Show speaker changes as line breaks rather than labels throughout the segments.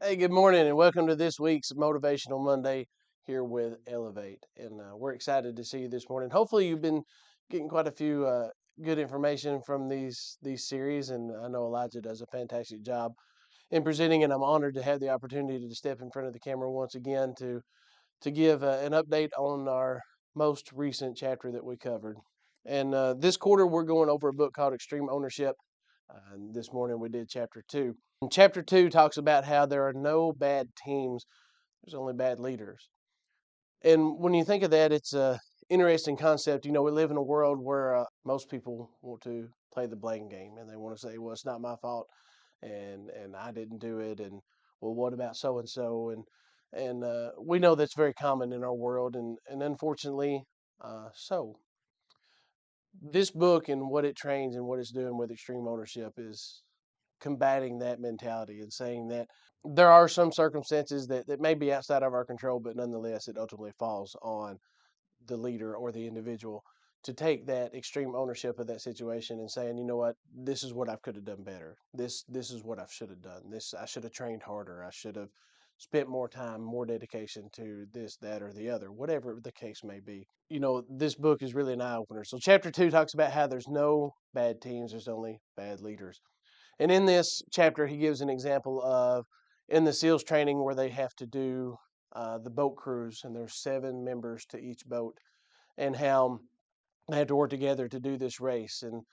Hey, good morning, and welcome to this week's Motivational Monday here with Elevate. And we're excited to see you this morning. Hopefully, you've been getting quite a few good information from these series, and I know Elijah does a fantastic job in presenting. And I'm honored to have the opportunity to step in front of the camera once again to give an update on our most recent chapter that we covered. And this quarter, we're going over a book called Extreme Ownership. And this morning, we did chapter 2. And chapter 2 talks about how there are no bad teams, there's only bad leaders. And when you think of that, it's a interesting concept. We live in a world where most people want to play the blame game, and they want to say, well, it's not my fault, and I didn't do it, and well, what about so and so? And we know that's very common in our world, and unfortunately, so this book and what it trains and what it's doing with extreme ownership is combating that mentality and saying that there are some circumstances that may be outside of our control, but nonetheless, it ultimately falls on the leader or the individual to take that extreme ownership of that situation and saying, you know what, this is what I could have done better. This is what I should have done. This I should have trained harder. I should have spent more time, more dedication to this, that, or the other, whatever the case may be. This book is really an eye opener. So chapter 2 talks about how there's no bad teams, there's only bad leaders. And in this chapter, he gives an example of in the SEALs training where they have to do the boat cruise, and there's 7 members to each boat, and how they had to work together to do this race. And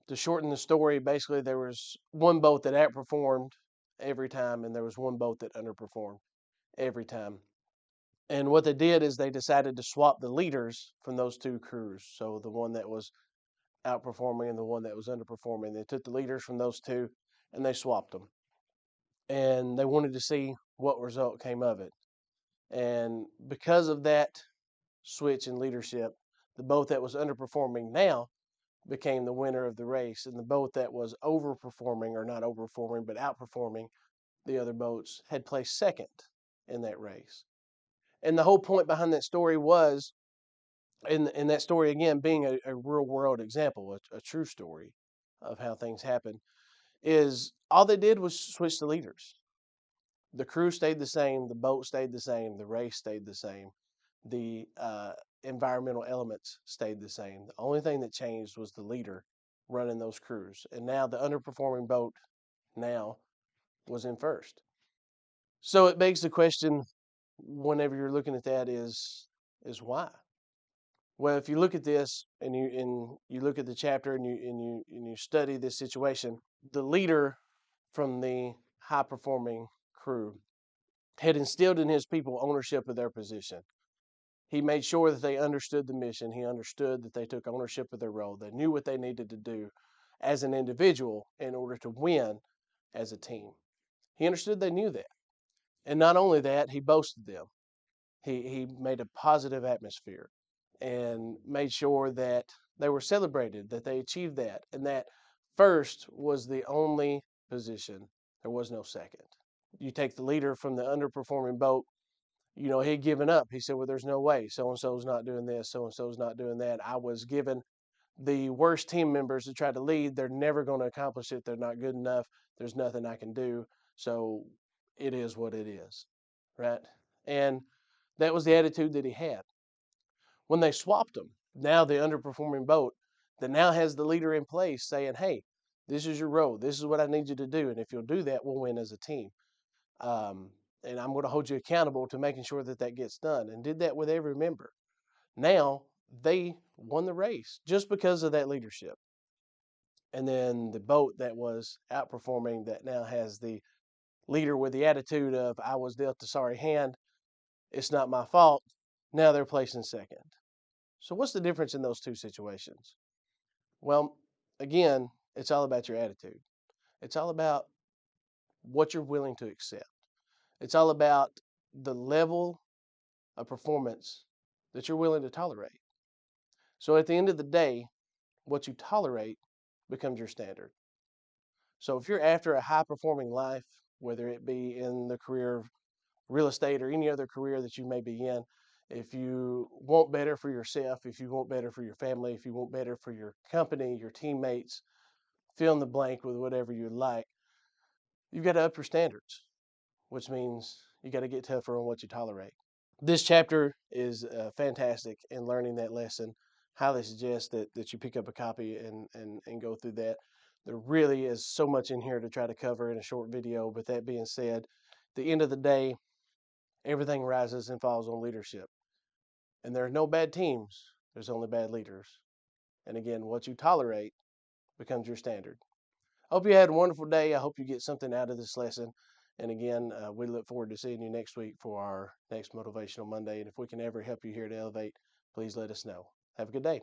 to shorten the story, basically there was one boat that outperformed every time, and there was one boat that underperformed every time. And what they did is they decided to swap the leaders from those two crews. So the one that was outperforming and the one that was underperforming. They took the leaders from those two and they swapped them. And they wanted to see what result came of it. And because of that switch in leadership, the boat that was underperforming now became the winner of the race. And the boat that was overperforming, or not overperforming, but outperforming the other boats, had placed second in that race. And the whole point behind that story was, in that story again being a real world example, a true story of how things happen, is all they did was switch the leaders. The crew stayed the same, the boat stayed the same, the race stayed the same, the environmental elements stayed the same. The only thing that changed was the leader running those crews. And now the underperforming boat now was in first. So it begs the question, whenever you're looking at that, is why? Well, if you look at this and you look at the chapter and you study this situation, the leader from the high performing crew had instilled in his people ownership of their position. He made sure that they understood the mission. He understood that they took ownership of their role. They knew what they needed to do as an individual in order to win as a team. He understood they knew that. And not only that, he boasted them. He made a positive atmosphere and made sure that they were celebrated, that they achieved that, and that first was the only position. There was no second. You take the leader from the underperforming boat, he'd given up. He said, well, there's no way. So and so's not doing this. So and so's not doing that. I was given the worst team members to try to lead. They're never going to accomplish it. They're not good enough. There's nothing I can do. So it is what it is. Right. And that was the attitude that he had. When they swapped them, now the underperforming boat that now has the leader in place saying, hey, this is your role. This is what I need you to do. And if you'll do that, we'll win as a team. Um, and I'm going to hold you accountable to making sure that that gets done. And did that with every member. Now they won the race just because of that leadership. And then the boat that was outperforming, that now has the leader with the attitude of, I was dealt a sorry hand, it's not my fault. Now they're placing second. So what's the difference in those two situations? Well, again, it's all about your attitude. It's all about what you're willing to accept. It's all about the level of performance that you're willing to tolerate. So at the end of the day, what you tolerate becomes your standard. So if you're after a high performing life, whether it be in the career of real estate or any other career that you may be in, if you want better for yourself, if you want better for your family, if you want better for your company, your teammates, fill in the blank with whatever you like, you've got to up your standards. which means you got to get tougher on what you tolerate. This chapter is fantastic in learning that lesson. Highly suggest that you pick up a copy and go through that. There really is so much in here to try to cover in a short video, but that being said, at the end of the day, everything rises and falls on leadership. And there are no bad teams, there's only bad leaders. And again, what you tolerate becomes your standard. I hope you had a wonderful day. I hope you get something out of this lesson. And again, we look forward to seeing you next week for our next Motivational Monday. And if we can ever help you here to elevate, please let us know. Have a good day.